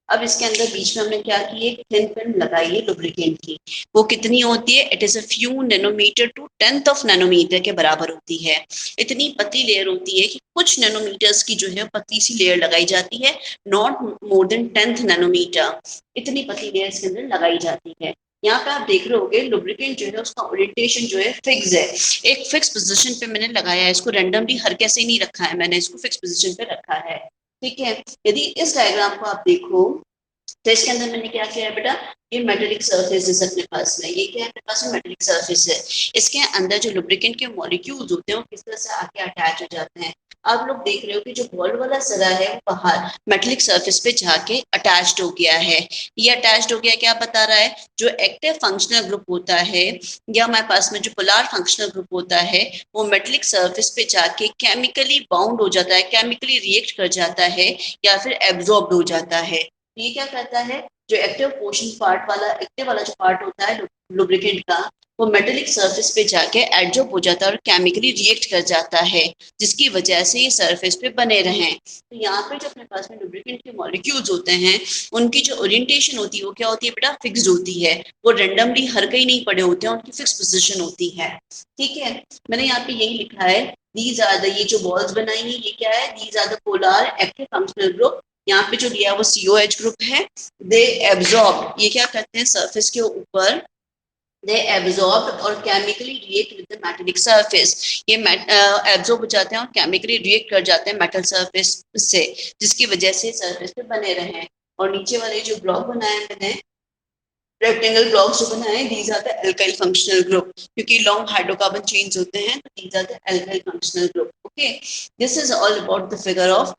अब इसके अंदर बीच में हमने क्या की, एक थिन फिल्म लगाई है लुब्रिकेंट की। वो कितनी होती है, it is a few nanometre to 10th of nanometre के बराबर होती है। इतनी पतली लेयर होती है कि कुछ नैनोमीटर्स की जो है पतली सी लेयर लगाई जाती है, not more than 10th nanometre. इतनी पतली लेयर इसके अंदर लगाई जाती है। यहाँ पे आप देख रहे होगे लुब्रिकेंट जो है उसका ओरिएंटेशन जो है फिक्स है। एक फिक्स पोजीशन पे मैंने लगाया है इसको, रैंडमली हर कैसे नहीं रखा है मैंने, इसको फिक्स पोजीशन पे रखा है, ठीक है। यदि इस डायग्राम को आप देखो तो इसके अंदर मैंने क्या किया है बेटा, ये मेटेलिक सरफेस है अपने पास में। ये क्या है अपने पास में, मेटेलिक सरफेस है। इसके अंदर जो लुब्रिकेंट के मॉलिक्यूल्स होते हैं वो किस तरह से आके अटैच हो जाते हैं। आप लोग देख रहे हो कि जो बॉल वाला जरा है वो बाहर मेटेलिक सरफेस पे जाके अटैच्ड हो गया है। ये अटैच्ड हो गया क्या बता रहा है, जो एक्टिव फंक्शनल ग्रुप होता है या हमारे पास में जो पोलर फंक्शनल ग्रुप होता है वो मेटेलिक सरफेस पे जाके केमिकली बाउंड हो जाता है, केमिकली रिएक्ट कर जाता है या फिर एब्जॉर्ब हो जाता है। ये क्या करता है, जो एक्टिव पोर्शन पार्ट वाला, एक्टिव वाला जो पार्ट होता है लुब्रिकेंट का, वो मेटेलिक सरफेस पे जाके एडजॉर्ब हो जाता है और केमिकली रिएक्ट कर जाता है, जिसकी वजह से ये सरफेस पे बने रहें। तो यहाँ पे जो अपने पास में लुब्रिकेंट के मॉलिक्यूल्स होते हैं उनकी जो ओरिएंटेशन होती है वो क्या होती है बेटा, फिक्स्ड होती है। वो रेंडमली हर कहीं नहीं पड़े होते हैं, उनकी फिक्स पोजीशन होती है, ठीक है। मैंने यहाँ पे यही लिखा है, दीज आर द, ये जो बॉल्स बनाई है ये क्या है, these are the polar active functional group. यहाँ पे जो लिया वो COH ग्रुप है। दे एब्जॉर्ब, ये क्या करते हैं सरफेस के ऊपर, दे एब्जॉर्ब और chemically react with the metallic surface. ये एब्जॉर्ब हो जाते हैं और केमिकली रिएक्ट कर जाते हैं मेटल सरफेस से, जिसकी वजह से सरफेस पे बने रहे। और नीचे वाले जो ब्लॉक बनाए मैंने, रेक्टेंगल ब्लॉक्स जो बनाए, these are the alkyl functional group, क्योंकि लॉन्ग हाइड्रोकार्बन चेन्स होते हैं तो these are the alkyl functional group, okay. This is all about the figure of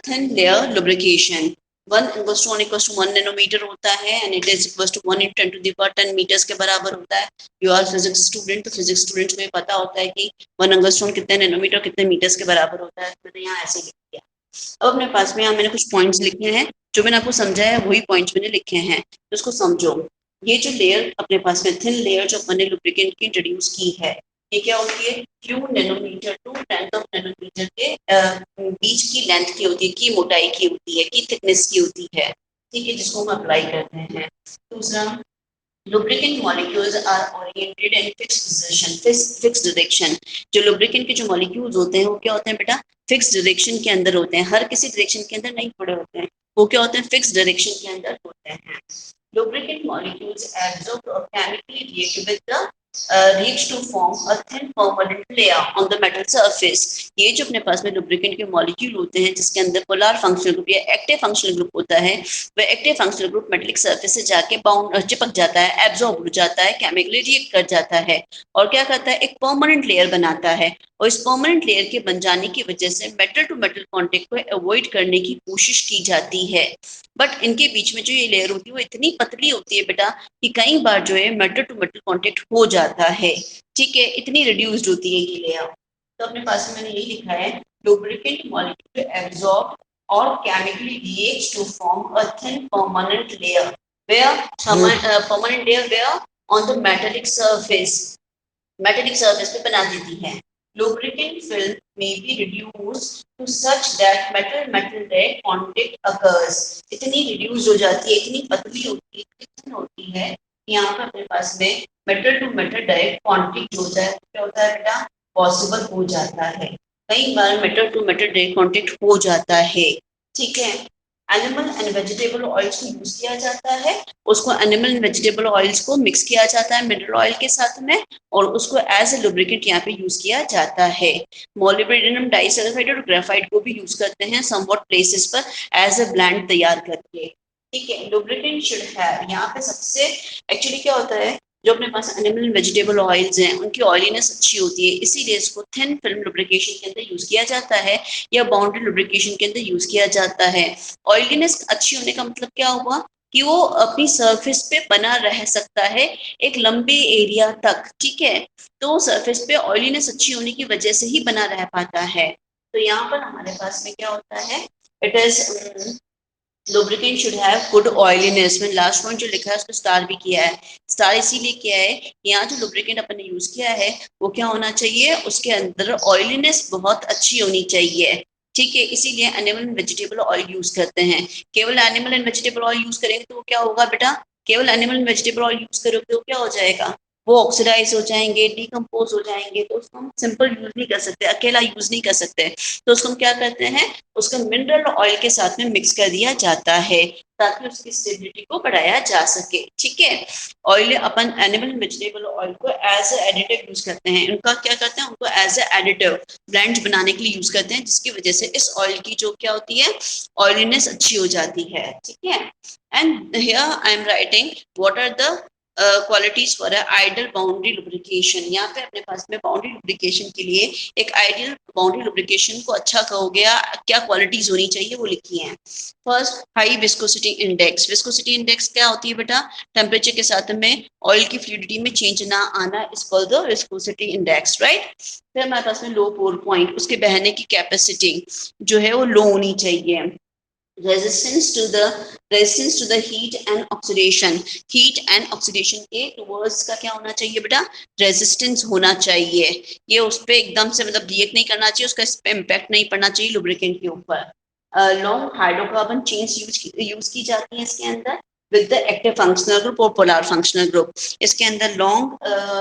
thin layer lubrication. 1 equals to 1 equals to 1 nanometre होता है and it is equals to 1 into 10 to the power 10 metres के बराबर होता है। You are physics student, तो physics students को ये पता होता है कि 1 एंगस्ट्रॉन कितने नैनोमीटर कितने मीटर्स के बराबर होता है। मैंने यहाँ ऐसे लिख दिया। अब अपने पास में यहाँ मैंने कुछ पॉइंट्स लिखे हैं, जो मैंने आपको समझाया है वही पॉइंट्स मैंने लिखे हैं, तो उसको समझो। ये जो लेयर अपने पास में थिन लेयर जो अपने लुब्रिकेंट की इंट्रोड्यूस की है, ये क्या होती है, few nanometre to 10th of nanometre के बीच की लेंथ की होती है, की मोटाई की होती है, की थिकनेस की होती है, ठीक है, जिसको हम अप्लाई करते हैं। दूसरा, lubricant molecules are oriented in fixed position, fixed direction। जो lubricant के जो molecules होते हैं वो क्या होते हैं बेटा, fixed direction के अंदर होते हैं, हर किसी direction के अंदर नहीं पड़े होते हैं, वो क्या होते हैं, fixed direction के अंदर होते हैं। Lubricant molecules absorb or chemically react with the reach to form a thin permanent layer on the metal surface। ये जो अपने पास में lubricant के molecule होते हैं जिसके अंदर polar functional group या active functional group होता है, वह active functional group metallic surface से जाके बाउंड चिपक जाता है, एब्जॉर्ब हो जाता है, केमिकली रिएक्ट कर जाता है और क्या करता है, एक परमानेंट लेयर बनाता है। और इस परमानेंट लेयर के बन जाने की वजह से मेटल टू मेटल कांटेक्ट को अवॉइड करने की कोशिश की जाती है। बट इनके बीच में जो ये लेयर होती है वो इतनी पतली होती है बेटा कि कई बार जो है मेटल टू मेटल कांटेक्ट हो जाता है, ठीक है, इतनी रिड्यूस्ड होती है ये लेयर। तो अपने पास में मैंने यही लिखा है, lubricant molecule absorb or chemically reacts to form a thin permanent layer where permanent layer where on the metallic surface पे बना देती है। Lubricant film may be reduced to such that metal direct contact occurs। इतनी reduce हो जाती है, इतनी पतली होती है, इतनी होती है, यहाँ पर अपने पास में metal to metal direct contact जो होता है क्या होता है बेटा, पॉसिबल हो जाता है। कई बार metal to metal direct contact हो जाता है, ठीक है। एनिमल एंड वेजिटेबल ऑयल्स को यूज किया जाता है, उसको एनिमल एंड वेजिटेबल ऑयल्स को मिक्स किया जाता है मिनरल ऑयल के साथ में, और उसको एज ए लुब्रिकेंट यहाँ पे यूज किया जाता है। मोलिब्डेनम डाइसल्फाइड और ग्रेफाइट को भी यूज करते हैं समवॉट प्लेसेस पर एज ए ब्लेंड तैयार करके। ठीक है, लुब्रिकेंट शुड हैव, यहाँ पे सबसे एक्चुअली क्या होता है, जो अपने पास एनिमल वेजिटेबल ऑयल्स हैं उनकी ऑयलीनेस अच्छी होती है, इसीलिए इसको थिन फिल्म लुब्रिकेशन के अंदर यूज किया जाता है या बाउंड्री लुब्रिकेशन के अंदर यूज किया जाता है। ऑयलीनेस अच्छी होने का मतलब क्या हुआ कि वो अपनी सरफेस पे बना रह सकता है एक लंबे एरिया तक। ठीक है, तो सरफेस पे ऑयलीनेस अच्छी होने की वजह से ही बना रह पाता है। तो यहाँ पर हमारे पास में क्या होता है, it is lubricant should have good oiliness. मैंने लास्ट पॉइंट जो लिखा है उसको स्टार भी किया है, स्टार इसीलिए किया है कि यहाँ जो लुब्रिकेंट अपन ने यूज किया है वो क्या होना चाहिए, उसके अंदर ऑयलीनेस बहुत अच्छी होनी चाहिए। ठीक है, इसीलिए animal and vegetable oil use करते हैं। केवल animal and vegetable oil use करेंगे तो क्या होगा बेटा, केवल animal and vegetable oil use करोगे तो क्या हो जाएगा, वो ऑक्सीडाइज हो जाएंगे, डिकम्पोज हो जाएंगे, तो उसको हम सिंपल यूज नहीं कर सकते, अकेला यूज नहीं कर सकते। तो उसको हम क्या करते हैं, उसका मिनरल ऑयल के साथ में मिक्स कर दिया जाता है ताकि उसकी स्टेबिलिटी को बढ़ाया जा सके। ठीक है, ऑयल अपन एनिमल वेजिटेबल ऑयल को एज ए एडिटिव यूज करते हैं, उनका क्या करते हैं, उनको एज ए एडिटिव ब्लेंड बनाने के लिए यूज करते हैं, जिसकी वजह से इस ऑयल की जो क्या होती है, ऑयलीनेस अच्छी हो जाती है। ठीक है, and here I am writing what are the qualities for ideal boundary lubrication. यहाँ पे अपने पास में बाउंड्री लुब्रिकेशन के लिए एक आइडियल बाउंड्री लुब्रिकेशन को अच्छा कहोगे क्या क्वालिटीज होनी चाहिए वो लिखी हैं। First, high viscosity index. Viscosity index क्या होती है बेटा, टेम्परेचर के साथ में ऑयल की फ्लूइडिटी में चेंज ना आना is called the viscosity index, right. फिर हमारे पास में लो पोर पॉइंट, उसके बहने की कैपेसिटी जो है वो लो होनी चाहिए। resistance to the heat and oxidation के टूवर्ड्स का क्या होना चाहिए बेटा, रेजिस्टेंस होना चाहिए। ये उस पर एकदम से मतलब रिएक्ट नहीं करना चाहिए, उसका इस पे इम्पैक्ट नहीं पड़ना चाहिए लुब्रिकेंट के ऊपर। लॉन्ग हाइड्रोकार्बन चेन्स यूज की जाती है इसके अंदर with the active functional group और पोलर फंक्शनल ग्रुप। इसके अंदर लॉन्ग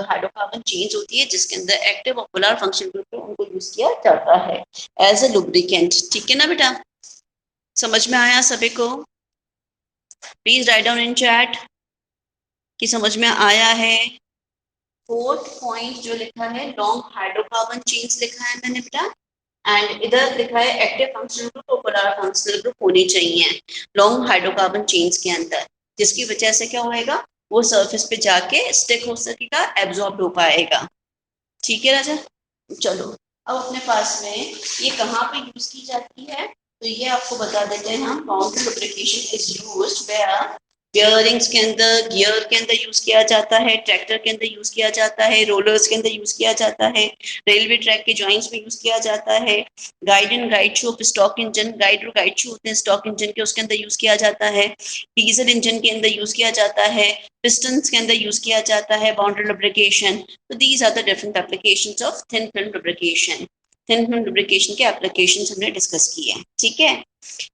हाइड्रोकार्बन चेन्स होती है जिसके अंदर एक्टिव और पोलर फंक्शनल ग्रुप है, उनको यूज किया जाता है एज ए लुब्रिकेंट। ठीक है ना बेटा, समझ में आया सभी को? Please write down in chat कि समझ में आया है। फोर्थ पॉइंट जो लिखा है, लॉन्ग हाइड्रोकार्बन चेन्स लिखा है मैंने बेटा, एंड इधर लिखा है एक्टिव फंक्शनल ग्रुप और पोलर फंक्शनल ग्रुप होनी चाहिए लॉन्ग हाइड्रोकार्बन चेन्स के अंदर, जिसकी वजह से क्या होएगा, वो सरफेस पे जाके स्टिक हो सकेगा, एब्जॉर्ब हो पाएगा। ठीक है राजा, चलो अब अपने पास में ये कहाँ पे यूज की जाती है, तो ये आपको बता देते हैं हम। Boundary lubrication is used where bearings के अंदर, गियर के अंदर यूज किया जाता है, ट्रैक्टर के अंदर यूज किया जाता है, रोलर्स के अंदर यूज किया जाता है, रेलवे ट्रैक के जॉइंट्स में यूज किया जाता है, guide and guide shoe stock engine, guide और गाइड शू होते हैं स्टॉक इंजन के, उसके अंदर यूज किया जाता है, डीजल इंजन के अंदर यूज किया जाता है, पिस्टन्स के अंदर यूज किया जाता है बाउंड्री लुब्रिकेशन। तो these are the different applications of thin film lubrication. Thin film lubrication के एप्लीकेशंस हमने डिस्कस किए हैं। ठीक है,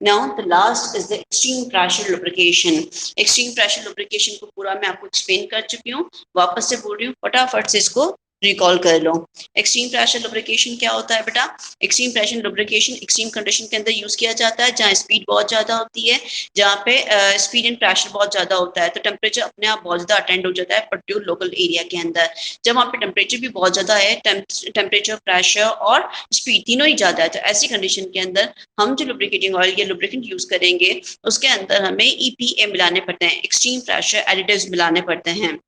now the last is the extreme pressure lubrication। extreme pressure lubrication को पूरा मैं आपको एक्सप्लेन कर चुकी हूँ, वापस से बोल रही हूँ, फटाफट से इसको रिकॉल कर लो। एक्सट्रीम प्रेशर लुब्रिकेशन क्या होता है बेटा, extreme pressure lubrication extreme condition के अंदर यूज किया जाता है जहाँ स्पीड बहुत ज्यादा होती है, जहाँ पे स्पीड एंड प्रेशर बहुत ज्यादा होता है, तो टेम्परेचर अपने आप बहुत ज्यादा अटेंड हो जाता है पर्टिकुलर लोकल एरिया के अंदर। जब वहाँ पे टेम्परेचर भी बहुत ज्यादा है, टेम्परेचर, प्रेशर और स्पीड तीनों ही ज्यादा है, तो ऐसी कंडीशन के अंदर हम जो लुब्रिकेटिंग ऑयल या लुब्रिकेंट यूज करेंगे उसके अंदर हमें EPA मिलाने पड़ते हैं, एक्सट्रीम प्रेशर एडिटिव्स मिलाने पड़ते हैं।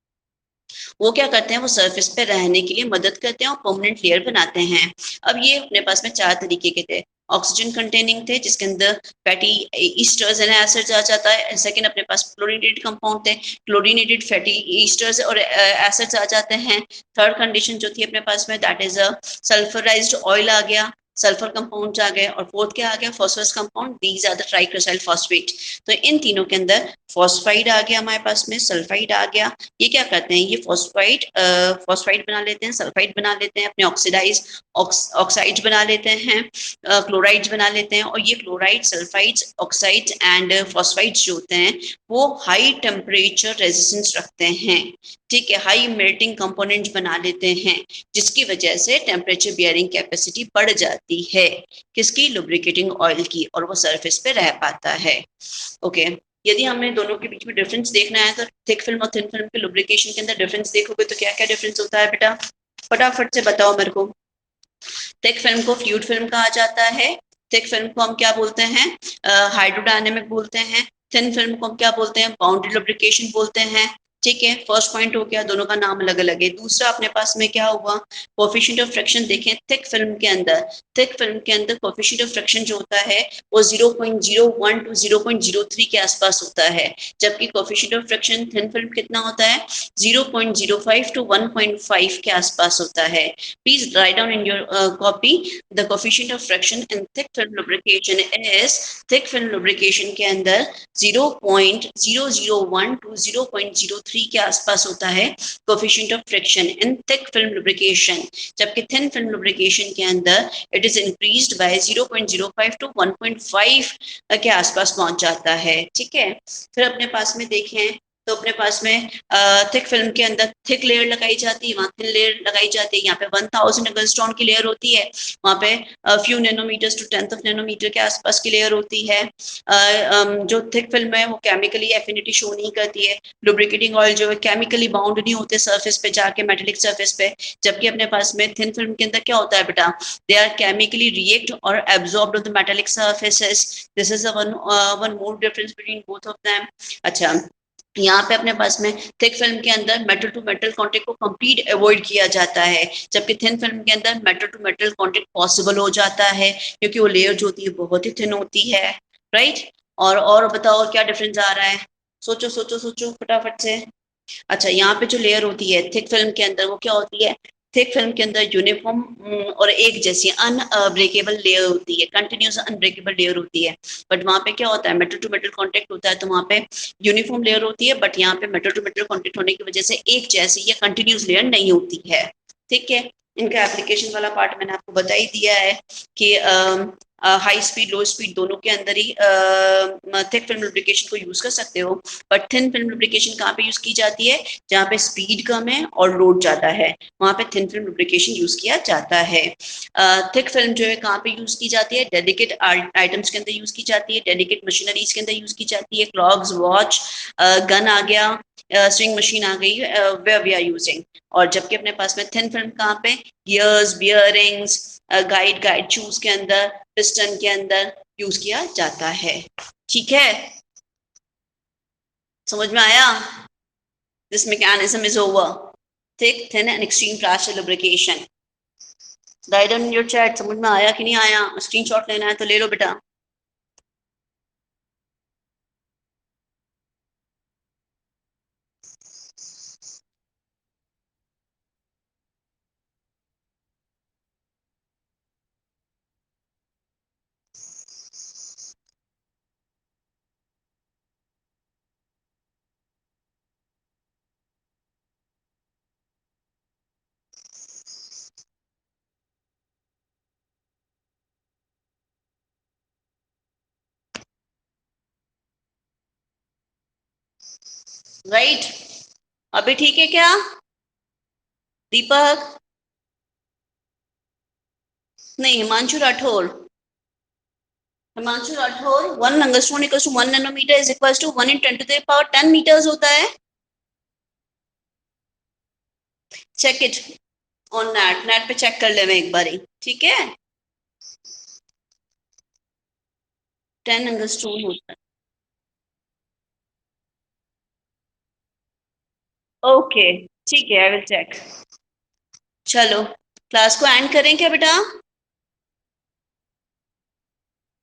वो क्या करते हैं, वो सरफेस पे रहने के लिए मदद करते हैं और परमानेंट लेयर बनाते हैं। अब ये अपने पास में 4 तरीके के थे। ऑक्सीजन कंटेनिंग थे जिसके अंदर फैटी ईस्टर्स एंड एसिड्स आ जाता है। सेकंड अपने पास क्लोरीनेटेड कंपाउंड थे, क्लोरीनेटेड फैटी ईस्टर्स और एसिड्स आ जाते हैं। थर्ड कंडीशन जो थी अपने पास में, दैट इज अ सल्फराइज्ड ऑयल आ गया, सल्फर कंपाउंड आ गए, और फोर्थ क्या आ गया, phosphorus compound, these are the tricresyl phosphate. तो इन तीनों के अंदर फॉस्फाइड आ गया हमारे पास में, सल्फाइड आ गया। ये क्या करते हैं, ये फॉस्फाइड बना लेते हैं, सल्फाइड बना लेते हैं, अपने ऑक्साइड्स बना लेते हैं, क्लोराइड्स बना लेते हैं, और ये क्लोराइड, सल्फाइड्स, ऑक्साइड्स एंड फॉस्फाइड्स जो होते हैं वो हाई टेम्परेचर रेजिस्टेंस रखते हैं। ठीक है, हाई मेल्टिंग कंपोनेंट्स बना लेते हैं, जिसकी वजह से टेम्परेचर बियरिंग कैपेसिटी बढ़ जाती है किसकी, लुब्रिकेटिंग ऑयल की, और वो सरफेस पे रह पाता है। ओके, यदि हमें दोनों के बीच में डिफरेंस देखना है तो थिक फिल्म और थिन फिल्म के लुब्रिकेशन के अंदर डिफरेंस देखोगे तो क्या क्या डिफरेंस होता है बेटा, फटाफट से बताओ मेरे को। थिक फिल्म को फ्लूइड फिल्म कहा जाता है, थिक फिल्म को हम क्या बोलते हैं, हाइड्रोडायनेमिक बोलते हैं, थिन फिल्म को हम क्या बोलते हैं, बाउंड्री लुब्रिकेशन बोलते हैं। ठीक है, फर्स्ट पॉइंट हो गया, दोनों का नाम अलग अलग है। दूसरा अपने पास में क्या हुआ, कोफिशिएंट ऑफ फ्रिक्शन देखें थिक फिल्म के अंदर, थिक फिल्म के अंदर कोफिशिएंट ऑफ फ्रिक्शन जो होता है वो 0.01 टू 0.03 के आसपास होता है, जबकि coefficient of friction thin film कितना होता है, 0.05 टू 1.5 के आसपास होता है। Please write down in your copy the coefficient of friction in thick film lubrication is, thick film lubrication के अंदर 0.001 टू 0.03 के आसपास होता है coefficient of friction in thick film lubrication, जबकि थिन फिल्म लुब्रिकेशन के अंदर it is increased by 0.05 to 1.5 के आसपास पहुंच जाता है। ठीक है, फिर अपने पास में देखें तो अपने पास में थिक फिल्म के अंदर थिक लेयर लगाई जाती है, वहां थिन लेयर लगाई जाती है। यहाँ पे 1000 एंगस्ट्रॉन की लेयर होती है, वहां पे few nanometers to 10th of nanometre के आसपास की लेयर होती है। जो थिक फिल्म है वो केमिकली एफिनिटी शो नहीं करती है, लुब्रिकेटिंग ऑयल जो है केमिकली बाउंड नहीं होते सरफेस पे जाके, मेटेलिक सरफेस पे, जबकि अपने पास में थिन फिल्म के अंदर क्या होता है बेटा, दे आर केमिकली रिएक्ट और absorbed of the metallic surfaces. This is one more difference between both of them. अच्छा, यहाँ पे अपने पास में थिक फिल्म के अंदर मेटल टू मेटल कांटेक्ट को कंप्लीट अवॉइड किया जाता है, जबकि थिन फिल्म के अंदर metal to metal contact possible हो जाता है, क्योंकि वो लेयर जो होती है बहुत ही थिन होती है। राइट, और बताओ और क्या डिफरेंस आ रहा है, सोचो सोचो सोचो फटाफट से। अच्छा, यहाँ पे जो लेयर होती है थिक फिल्म के अंदर वो क्या होती है, थिक फिल्म के अंदर यूनिफॉर्म और एक जैसी अनब्रेकेबल लेयर होती है, कंटिन्यूस अनब्रेकेबल लेयर होती है। बट वहां पे क्या होता है, मेटल टू मेटल कांटेक्ट होता है, तो वहां पे यूनिफॉर्म लेयर होती है, बट यहाँ पे मेटल टू मेटल कांटेक्ट होने की वजह से एक जैसी या कंटिन्यूस लेयर नहीं होती है। ठीक है, इनका एप्लीकेशन वाला पार्ट मैंने आपको बता ही दिया है कि हाई स्पीड लो स्पीड दोनों के अंदर ही थिक फिल्म लुब्रिकेशन को यूज कर सकते हो, बट थिन फिल्म लुब्रिकेशन कहाँ पे यूज की जाती है, जहाँ पे स्पीड कम है और लोड ज्यादा है, वहां पे थिन फिल्म लुब्रिकेशन यूज किया जाता है। थिक फिल्म जो है कहाँ पे यूज की जाती है, डेलिकेट आइटम्स के अंदर यूज की जाती है, डेलिकेट मशीनरीज के अंदर यूज की जाती है, क्लॉक्स, वॉच, गन आ गया, स्विंग मशीन आ गई, वे वी आर यूजिंग। और जबकि अपने पास में थिन फिल्म कहाँ पे, गियर्स, बियरिंग्स, गाइड शूज के अंदर, पिस्टन के अंदर यूज किया जाता है। ठीक है, समझ में आया? This mechanism is over, thick thin and extreme pressure lubrication. Right on your chat, समझ में आया कि नहीं आया? स्क्रीनशॉट लेना है तो ले लो बेटा। राइट, अभी ठीक है क्या दीपक? नहीं, Himanshu Rathore, Himanshu Rathore, 1 angstrom equals to 1 nanometer is equals to 1 × 10⁻10 meters होता है। Check it on net, net पे चेक कर ले मैं एक बारी, ठीक है? 10 एंगस्ट्रॉन होता है। ओके, ठीक है, आई विल चेक। चलो, क्लास को एंड करें क्या बेटा?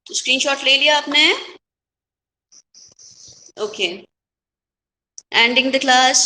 स्क्रीनशॉट ले लिया आपने? Okay, ending the class.